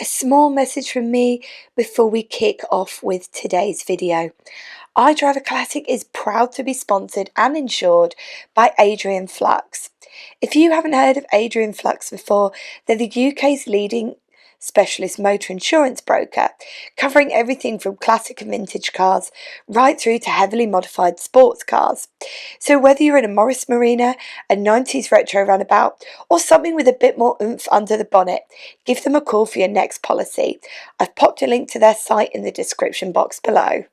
A small message from me before we kick off with today's video. iDRIVEACLASSIC is proud to be sponsored and insured by Adrian Flux. If you haven't heard of Adrian Flux before, they're the UK's leading specialist motor insurance broker, covering everything from classic and vintage cars right through to heavily modified sports cars. So whether you're in a Morris Marina, a 90s retro runabout, or something with a bit more oomph under the bonnet, give them a call for your next policy. I've popped a link to their site in the description box below.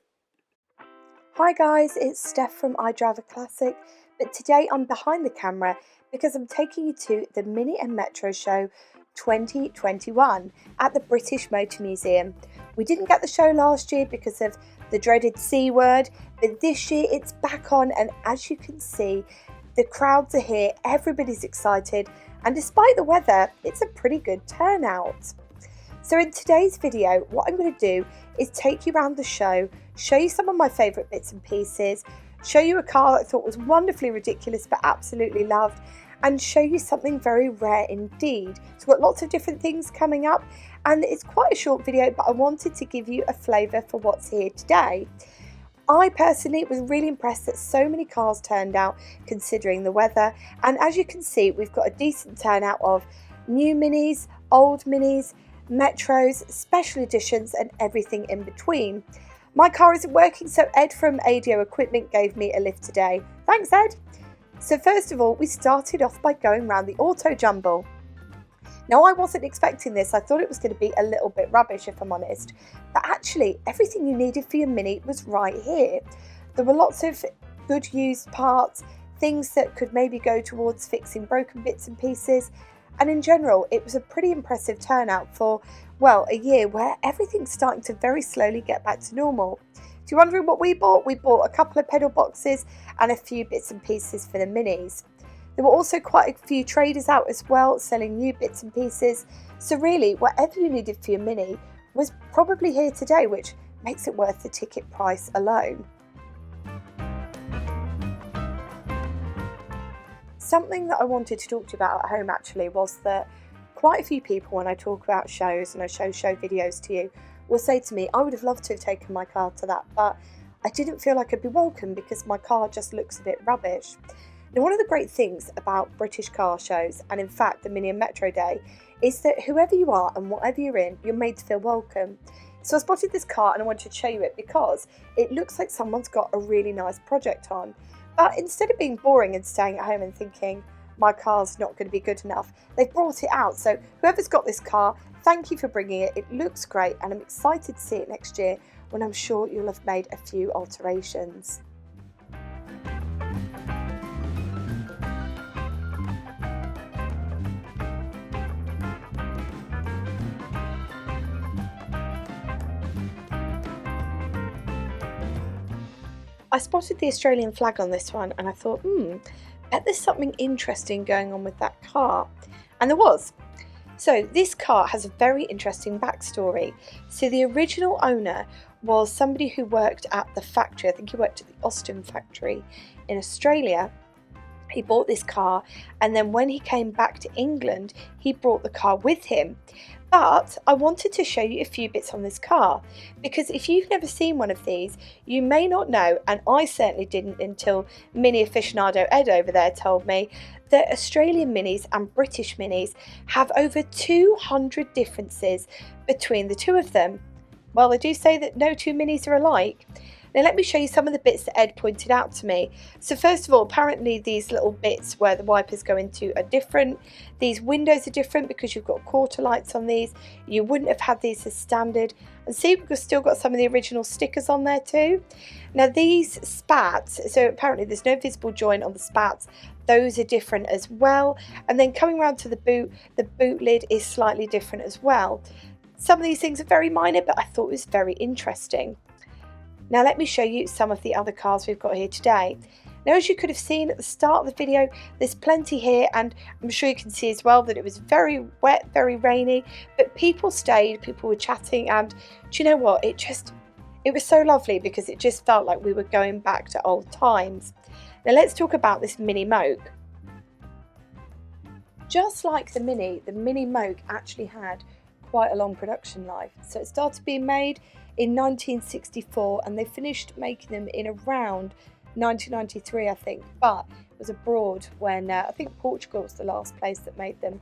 Hi guys, it's Steph from iDRIVEACLASSIC, but today I'm behind the camera because I'm taking you to the Mini and Metro Show 2021 at the British Motor Museum. We didn't get the show last year because of the dreaded C word, but this year it's back on, and as you can see, the crowds are here, everybody's excited, and despite the weather, it's a pretty good turnout. So in today's video, what I'm going to do is take you around the show, show you some of my favourite bits and pieces, show you a car that I thought was wonderfully ridiculous but absolutely loved, and show you something very rare indeed. So we've got lots of different things coming up, and it's quite a short video, but I wanted to give you a flavour for what's here today. I personally was really impressed that so many cars turned out considering the weather, and as you can see, we've got a decent turnout of new Minis, old Minis, Metros, special editions, and everything in between. My car isn't working, so Ed from ADO Equipment gave me a lift today. Thanks, Ed. So first of all, we started off by going around the auto jumble. Now, I wasn't expecting this. I thought it was going to be a little bit rubbish, if I'm honest. But actually, everything you needed for your Mini was right here. There were lots of good used parts, things that could maybe go towards fixing broken bits and pieces. And in general, it was a pretty impressive turnout for, well, a year where everything's starting to very slowly get back to normal. If you're wondering what we bought a couple of pedal boxes and a few bits and pieces for the Minis. There were also quite a few traders out as well, selling new bits and pieces. So really, whatever you needed for your Mini was probably here today, which makes it worth the ticket price alone. Something that I wanted to talk to you about at home actually was that quite a few people, when I talk about shows and I show videos to you, will say to me, I would have loved to have taken my car to that, but I didn't feel like I'd be welcome because my car just looks a bit rubbish. Now, one of the great things about British car shows, and in fact the Mini and Metro Day, is that whoever you are and whatever you're in, you're made to feel welcome. So I spotted this car and I wanted to show you it because it looks like someone's got a really nice project on. But instead of being boring and staying at home and thinking, my car's not going to be good enough, they've brought it out. So whoever's got this car, thank you for bringing it. It looks great, and I'm excited to see it next year when I'm sure you'll have made a few alterations. I spotted the Australian flag on this one and I thought, bet there's something interesting going on with that car. And there was. So this car has a very interesting backstory. So the original owner was somebody who worked at the factory. I think he worked at the Austin factory in Australia. He bought this car, and then when he came back to England, he brought the car with him. But I wanted to show you a few bits on this car, because if you've never seen one of these, you may not know, and I certainly didn't until Mini aficionado Ed over there told me, that Australian Minis and British Minis have over 200 differences between the two of them. Well, they do say that no two Minis are alike. Now let me show you some of the bits that Ed pointed out to me. So first of all, apparently these little bits where the wipers go into are different. These windows are different because you've got quarter lights on these. You wouldn't have had these as standard. And see, we've still got some of the original stickers on there too. Now these spats, so apparently there's no visible joint on the spats. Those are different as well. And then coming around to the boot lid is slightly different as well. Some of these things are very minor, but I thought it was very interesting. Now let me show you some of the other cars we've got here today. Now, as you could have seen at the start of the video, there's plenty here, and I'm sure you can see as well that it was very wet, very rainy, but people stayed, people were chatting, and do you know what? It was so lovely because it just felt like we were going back to old times. Now let's talk about this Mini Moke. Just like the Mini Moke actually had quite a long production life. So it started being made in 1964 and they finished making them in around 1993, I think, but it was abroad when I think Portugal was the last place that made them.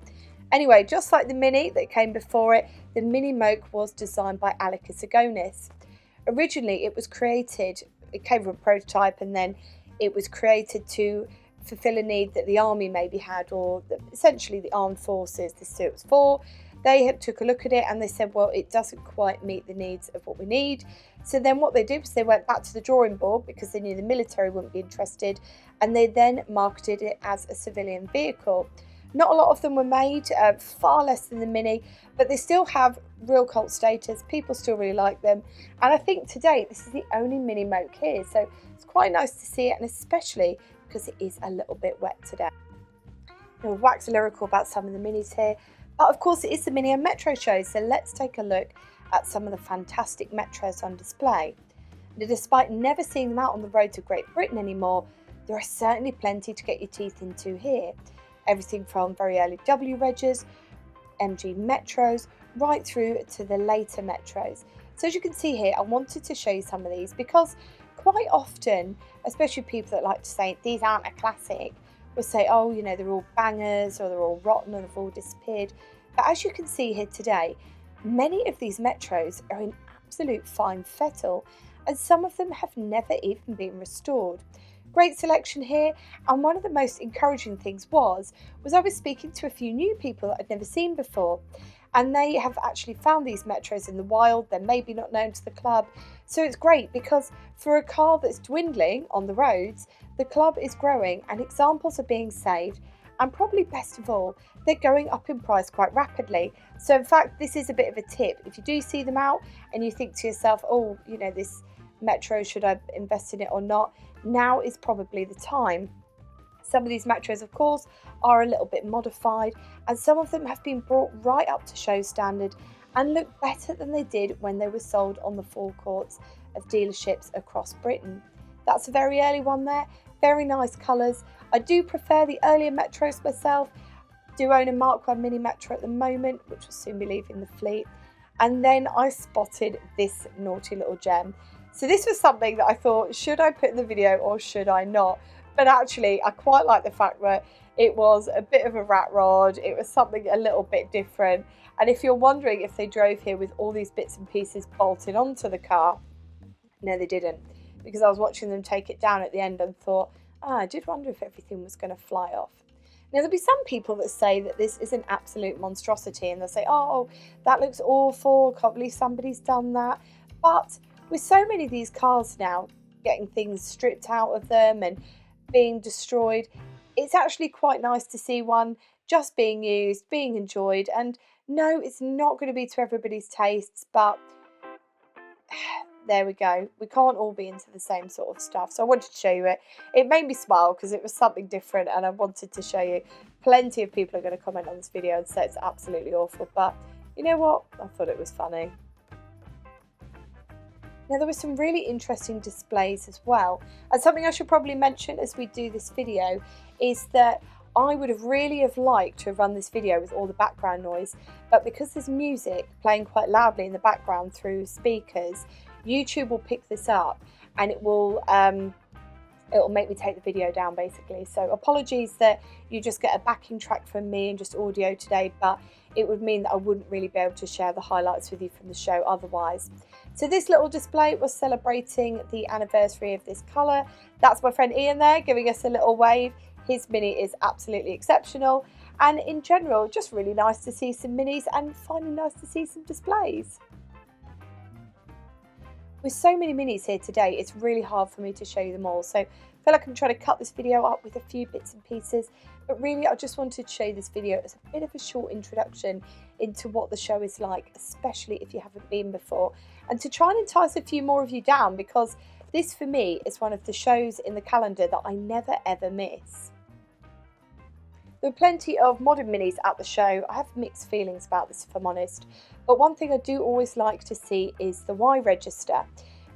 Anyway, just like the Mini that came before it, the Mini Moke was designed by Alekis Agonis. Originally, it was created, it came from a prototype, and then it was created to fulfill a need that the army maybe had, or essentially the armed forces. This suit was for. They took a look at it and they said, well, it doesn't quite meet the needs of what we need. So then what they did was they went back to the drawing board because they knew the military wouldn't be interested, and they then marketed it as a civilian vehicle. Not a lot of them were made, far less than the Mini, but they still have real cult status. People still really like them. And I think today this is the only Mini Moke here. So it's quite nice to see it, and especially because it is a little bit wet today. Now, we've waxed lyrical about some of the Minis here, but of course it is the Mini and Metro show. So let's take a look at some of the fantastic Metros on display. And despite never seeing them out on the roads of Great Britain anymore, there are certainly plenty to get your teeth into here. Everything from very early W Regs, MG Metros, right through to the later Metros. So as you can see here, I wanted to show you some of these because quite often, especially people that like to say these aren't a classic, will say, oh, you know, they're all bangers or they're all rotten or they've all disappeared. But as you can see here today, many of these Metros are in absolute fine fettle, and some of them have never even been restored. Great selection here, and one of the most encouraging things was I was speaking to a few new people that I'd never seen before, and they have actually found these Metros in the wild. They're maybe not known to the club, so it's great because for a car that's dwindling on the roads, the club is growing and examples are being saved, and probably best of all, they're going up in price quite rapidly. So in fact, this is a bit of a tip. If you do see them out and you think to yourself, oh, you know, this Metro, should I invest in it or not? Now is probably the time. Some of these Metros, of course, are a little bit modified, and some of them have been brought right up to show standard and look better than they did when they were sold on the forecourts of dealerships across Britain. That's a very early one there, very nice colours. I do prefer the earlier Metros myself. I do own a Mark 1 Mini Metro at the moment, which will soon be leaving the fleet. And then I spotted this naughty little gem. So this was something that I thought, should I put in the video or should I not? But actually, I quite like the fact that it was a bit of a rat rod. It was something a little bit different. And if you're wondering if they drove here with all these bits and pieces bolted onto the car, no, they didn't. Because I was watching them take it down at the end and thought, I did wonder if everything was going to fly off. Now, there'll be some people that say that this is an absolute monstrosity, and they'll say, oh, that looks awful. Can't believe somebody's done that. But with so many of these cars now getting things stripped out of them and being destroyed, it's actually quite nice to see one just being used, being enjoyed. And no, it's not going to be to everybody's tastes, but there we go. We can't all be into the same sort of stuff. So I wanted to show you it. It made me smile because it was something different, and I wanted to show you. Plenty of people are going to comment on this video and say it's absolutely awful, but you know what? I thought it was funny. Now, there were some really interesting displays as well, and something I should probably mention as we do this video is that I would have really liked to have run this video with all the background noise, but because there's music playing quite loudly in the background through speakers, YouTube will pick this up and it will make me take the video down basically. So apologies that you just get a backing track from me and just audio today, but it would mean that I wouldn't really be able to share the highlights with you from the show otherwise. So this little display was celebrating the anniversary of this colour. That's my friend Ian there giving us a little wave. His Mini is absolutely exceptional, and in general just really nice to see some Minis and finally nice to see some displays. With so many Minis here today, it's really hard for me to show you them all, so I feel like I'm trying to cut this video up with a few bits and pieces, but really I just wanted to show you this video as a bit of a short introduction into what the show is like, especially if you haven't been before, and to try and entice a few more of you down, because this for me is one of the shows in the calendar that I never ever miss. There are plenty of modern Minis at the show. I have mixed feelings about this, if I'm honest, but one thing I do always like to see is the Y register,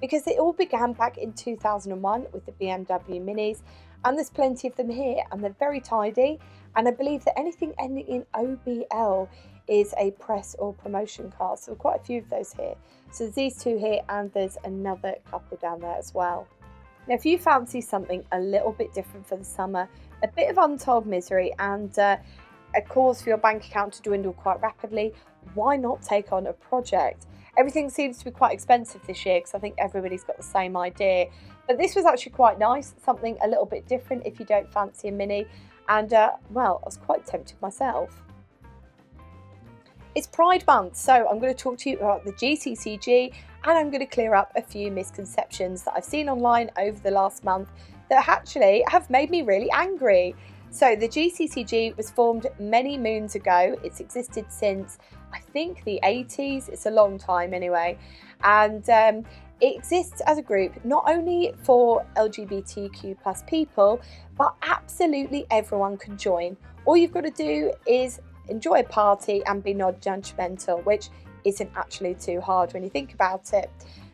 because it all began back in 2001 with the BMW Minis, and there's plenty of them here, and they're very tidy, and I believe that anything ending in OBL is a press or promotion car. So quite a few of those here. So there's these two here, and there's another couple down there as well. Now, if you fancy something a little bit different for the summer, a bit of untold misery, and a cause for your bank account to dwindle quite rapidly, why not take on a project? Everything seems to be quite expensive this year because I think everybody's got the same idea. But this was actually quite nice, something a little bit different if you don't fancy a Mini. And well, I was quite tempted myself. It's Pride Month, so I'm going to talk to you about the GCCG, and I'm going to clear up a few misconceptions that I've seen online over the last month that actually have made me really angry. So the GCCG was formed many moons ago. It's existed since, I think, the 80s. It's a long time anyway. And it exists as a group not only for LGBTQ plus people, but absolutely everyone can join. All you've got to do is enjoy a party and be non-judgmental, which isn't actually too hard when you think about it.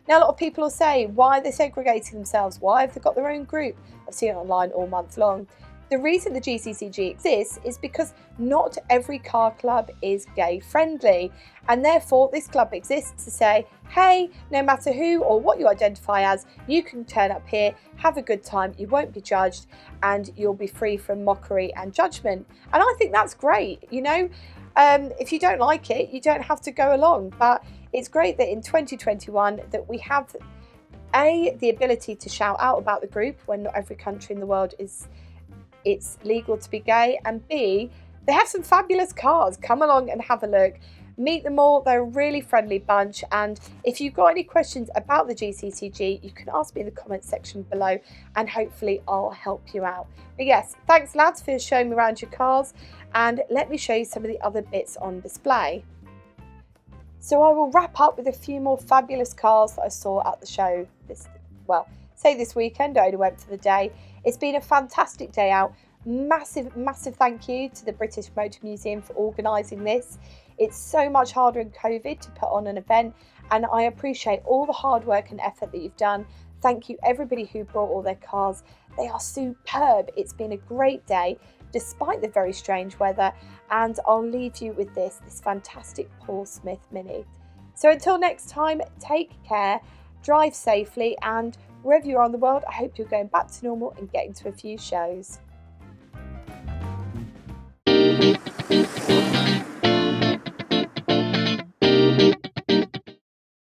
Now, a lot of people will say, why are they segregating themselves? Why have they got their own group? I've seen it online all month long. The reason the GCCG exists is because not every car club is gay friendly, and therefore this club exists to say, hey, no matter who or what you identify as, you can turn up here, have a good time, you won't be judged, and you'll be free from mockery and judgment. And I think that's great, you know. If you don't like it, you don't have to go along, but it's great that in 2021 that we have the ability to shout out about the group when not every country in the world it's legal to be gay, and B, they have some fabulous cars. Come along and have a look. Meet them all. They're a really friendly bunch, and if you've got any questions about the GCCG, you can ask me in the comments section below, and hopefully I'll help you out. But yes, thanks lads for showing me around your cars, and let me show you some of the other bits on display. So I will wrap up with a few more fabulous cars that I saw at the show this weekend. I only went for the day. It's been a fantastic day out. Massive thank you to the British Motor Museum for organising this. It's so much harder in COVID to put on an event, and I appreciate all the hard work and effort that you've done. Thank you everybody who brought all their cars. They are superb. It's been a great day despite the very strange weather, and I'll leave you with this fantastic Paul Smith Mini. So until next time, take care, drive safely, and wherever you are in the world, I hope you're going back to normal and getting to a few shows.